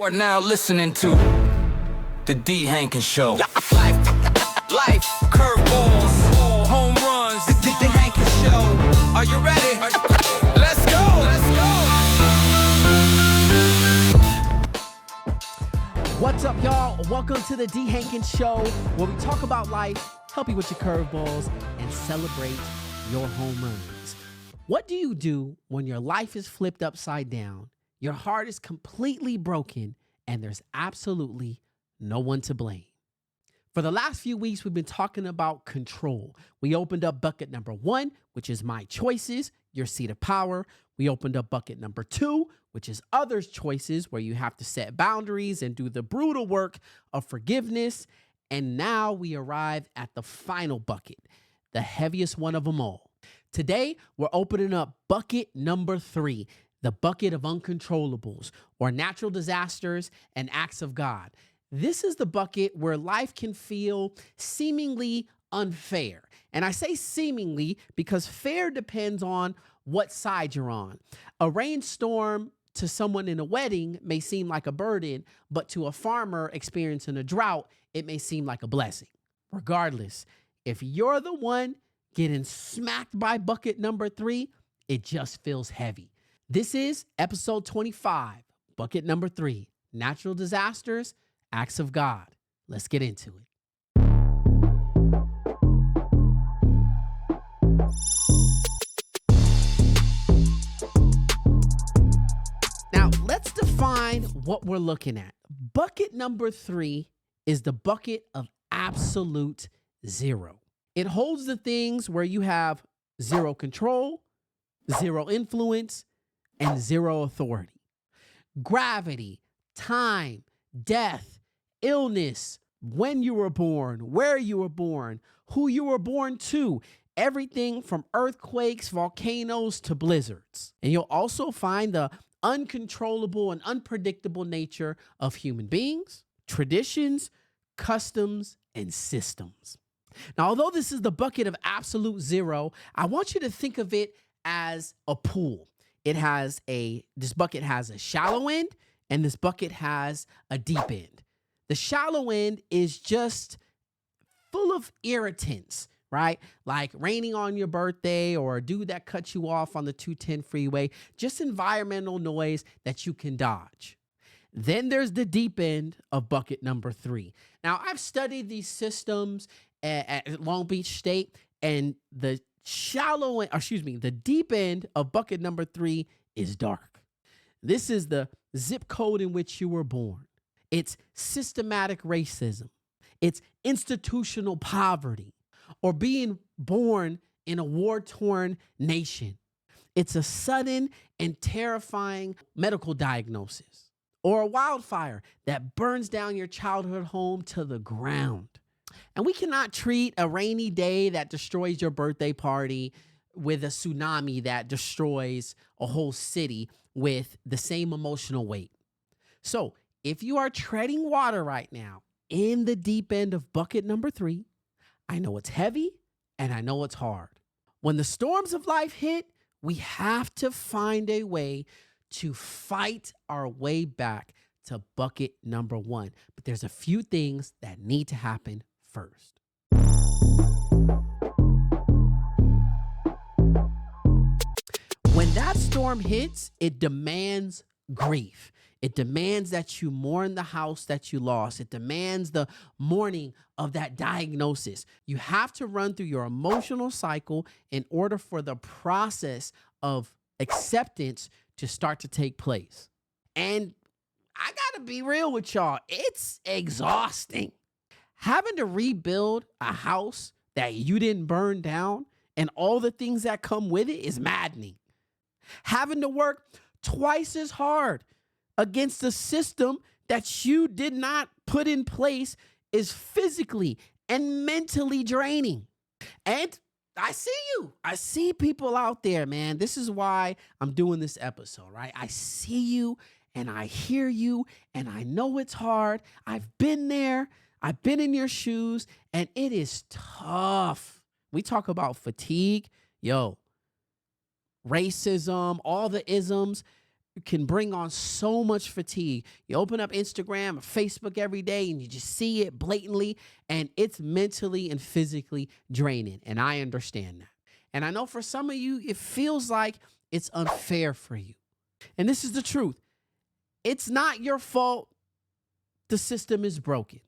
We're now listening to the Dee Hankins Show. Life, curveballs, home runs, the Dee Hankins Show. Are you ready? Let's go. What's up, y'all? Welcome to the Dee Hankins Show, where we talk about life, help you with your curveballs, and celebrate your home runs. What do you do when your life is flipped upside down, your heart is completely broken, and there's absolutely no one to blame? For the last few weeks, we've been talking about control. We opened up bucket number 1, which is my choices, your seat of power. We opened up bucket number 2, which is others' choices, where you have to set boundaries and do the brutal work of forgiveness. And now we arrive at the final bucket, the heaviest one of them all. Today, we're opening up bucket number 3, the bucket of uncontrollables, or natural disasters and acts of God. This is the bucket where life can feel seemingly unfair. And I say seemingly because fair depends on what side you're on. A rainstorm to someone in a wedding may seem like a burden, but to a farmer experiencing a drought, it may seem like a blessing. Regardless, if you're the one getting smacked by bucket number 3, it just feels heavy. This is episode 25, bucket number 3, natural disasters, acts of God. Let's get into it. Now, let's define what we're looking at. Bucket number 3 is the bucket of absolute zero. It holds the things where you have zero control, zero influence, and zero authority. Gravity, time, death, illness, when you were born, where you were born, who you were born to, everything from earthquakes, volcanoes to blizzards. And you'll also find the uncontrollable and unpredictable nature of human beings, traditions, customs, and systems. Now, although this is the bucket of absolute zero, I want you to think of it as a pool. This bucket has a shallow end, and this bucket has a deep end. The shallow end is just full of irritants, right? Like raining on your birthday or a dude that cuts you off on the 210 freeway, just environmental noise that you can dodge. Then there's the deep end of bucket number 3. Now, I've studied these systems at Long Beach State, and the deep end of bucket number 3 is dark. This is the zip code in which you were born. It's systematic racism. It's institutional poverty, or being born in a war-torn nation. It's a sudden and terrifying medical diagnosis, or a wildfire that burns down your childhood home to the ground. And we cannot treat a rainy day that destroys your birthday party with a tsunami that destroys a whole city with the same emotional weight. So if you are treading water right now in the deep end of bucket number 3, I know it's heavy and I know it's hard. When the storms of life hit, we have to find a way to fight our way back to bucket number 1. But there's a few things that need to happen first. When that storm hits, it demands grief. It demands that you mourn the house that you lost. It demands the mourning of that diagnosis. You have to run through your emotional cycle in order for the process of acceptance to start to take place. And I gotta be real with y'all, it's exhausting. Having to rebuild a house that you didn't burn down and all the things that come with it is maddening. Having to work twice as hard against a system that you did not put in place is physically and mentally draining. And I see you. I see people out there, man. This is why I'm doing this episode, right? I see you and I hear you and I know it's hard. I've been there. I've been in your shoes, and it is tough. We talk about fatigue, racism, all the isms. can bring on so much fatigue. You open up Instagram or Facebook every day and you just see it blatantly, and it's mentally and physically draining. And I understand that. And I know for some of you, it feels like it's unfair for you. And this is the truth. It's not your fault the system is broken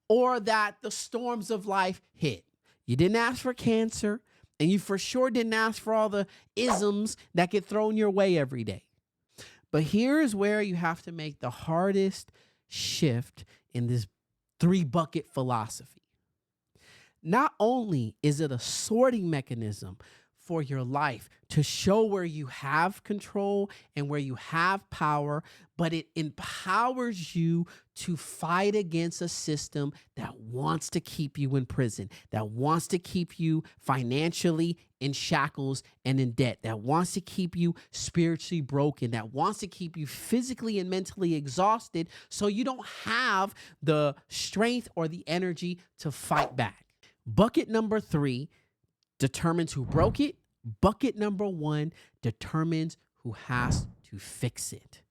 or that the storms of life hit. You didn't ask for cancer, and you for sure didn't ask for all the isms that get thrown your way every day. But here's where you have to make the hardest shift in this 3-bucket philosophy. Not only is it a sorting mechanism for your life to show where you have control and where you have power, but it empowers you to fight against a system that wants to keep you in prison, that wants to keep you financially in shackles and in debt, that wants to keep you spiritually broken, that wants to keep you physically and mentally exhausted so you don't have the strength or the energy to fight back. Bucket number 3 determines who broke it. Bucket number 1 determines who has to fix it.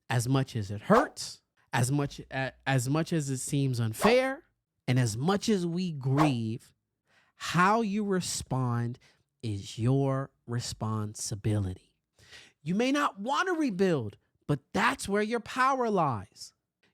As much as it hurts, as much as it seems unfair, and as much as we grieve, how you respond is your responsibility. You may not want to rebuild, but that's where your power lies.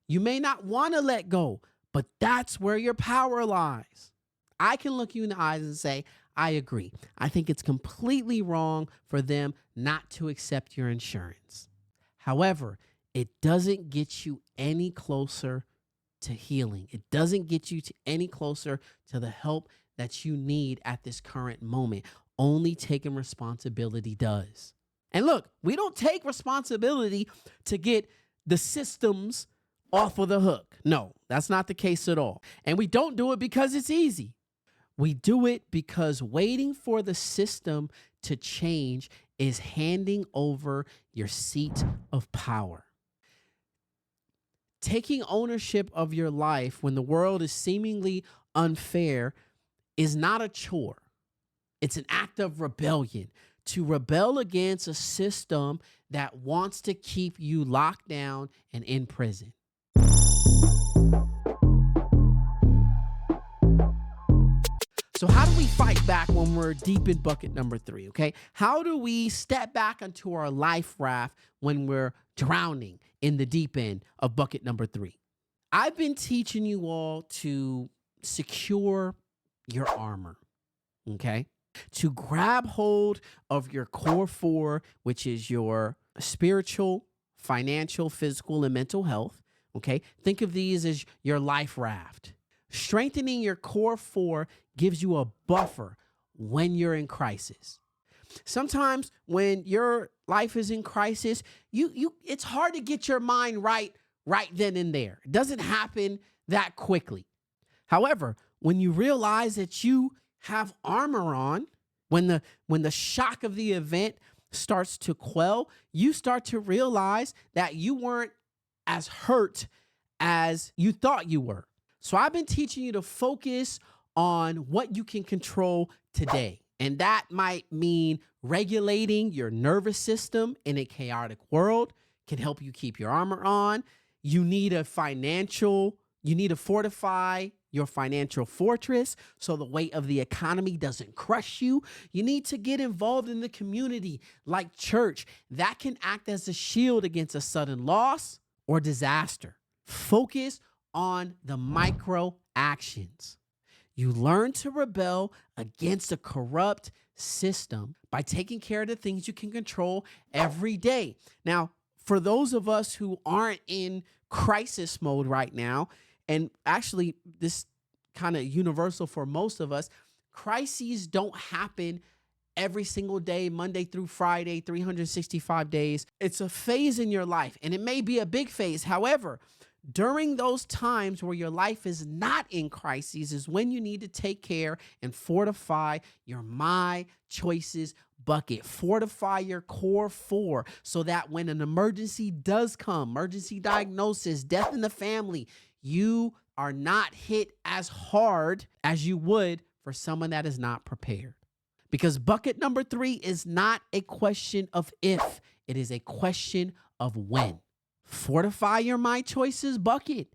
You may not want to let go, but that's where your power lies. I can look you in the eyes and say, I agree. I think it's completely wrong for them not to accept your insurance. However, it doesn't get you any closer to healing. It doesn't get you to any closer to the help that you need at this current moment. Only taking responsibility does. And look, we don't take responsibility to get the systems off of the hook. No, that's not the case at all. And we don't do it because it's easy. We do it because waiting for the system to change is handing over your seat of power. Taking ownership of your life when the world is seemingly unfair is not a chore. It's an act of rebellion. To rebel against a system that wants to keep you locked down and in prison. So how do we fight back when we're deep in bucket number 3, okay? How do we step back onto our life raft when we're drowning in the deep end of bucket number 3? I've been teaching you all to secure your armor, okay? To grab hold of your core 4, which is your spiritual, financial, physical, and mental health, okay? Think of these as your life raft. Strengthening your core 4 gives you a buffer when you're in crisis. Sometimes when your life is in crisis, it's hard to get your mind right then and there. It doesn't happen that quickly. However, when you realize that you have armor on, when the shock of the event starts to quell, you start to realize that you weren't as hurt as you thought you were. So I've been teaching you to focus on what you can control today. And that might mean regulating your nervous system in a chaotic world can help you keep your armor on. You need to fortify your financial fortress so the weight of the economy doesn't crush you. You need to get involved in the community like church. That can act as a shield against a sudden loss or disaster. Focus on the micro actions. You learn to rebel against a corrupt system by taking care of the things you can control every day. Now, for those of us who aren't in crisis mode right now, and actually this kind of universal for most of us, crises don't happen every single day, Monday through Friday, 365 days. It's a phase in your life, and it may be a big phase. However, during those times where your life is not in crises is when you need to take care and fortify your my choices bucket. Fortify your core 4 so that when an emergency does come, emergency diagnosis, death in the family, you are not hit as hard as you would for someone that is not prepared. Because bucket number 3 is not a question of if, it is a question of when. Fortify your My Choices bucket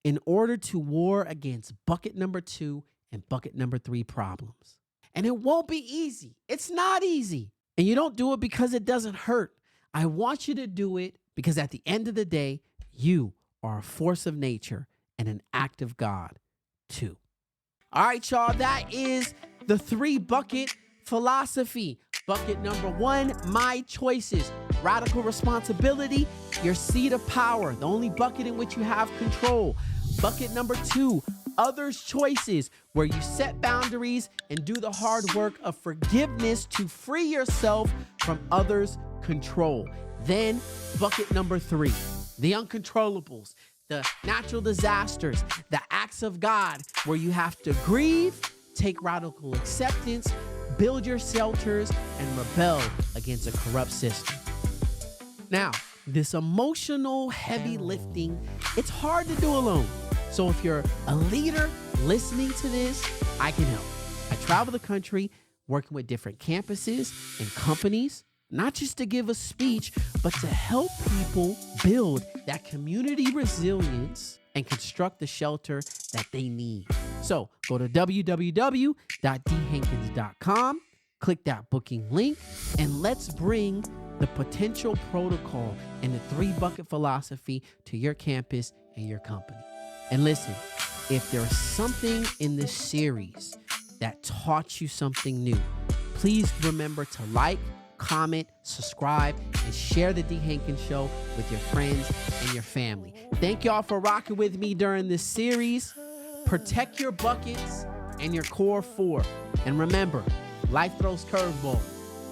in order to war against bucket number 2 and bucket number 3 problems. And it won't be easy. It's not easy. And you don't do it because it doesn't hurt. I want you to do it because at the end of the day, you are a force of nature and an act of God too. All right, y'all, that is the 3-bucket philosophy. Bucket number 1, My Choices. Radical responsibility, your seat of power, the only bucket in which you have control. Bucket number 2, Others' choices, where you set boundaries and do the hard work of forgiveness to free yourself from others' control. Then bucket number 3, the uncontrollables, the natural disasters, the acts of God, where you have to grieve, take radical acceptance, build your shelters, and rebel against a corrupt system. Now, this emotional heavy lifting, it's hard to do alone. So if you're a leader listening to this, I can help. I travel the country working with different campuses and companies, not just to give a speech, but to help people build that community resilience and construct the shelter that they need. So go to www.deehankins.com, click that booking link, and let's bring the potential protocol and the 3-bucket philosophy to your campus and your company. And listen, if there's something in this series that taught you something new, please remember to like, comment, subscribe, and share the Dee Hankins Show with your friends and your family. Thank y'all for rocking with me during this series. Protect your buckets and your core 4. And remember, life throws curveballs,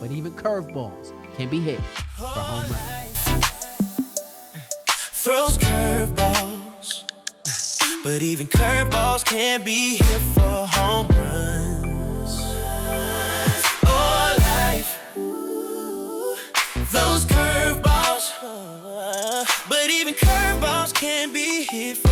but even curveballs can be hit for home runs. Throws curveballs, but even curveballs can be hit for home runs. Oh, life, those curveballs, but even curveballs can be hit for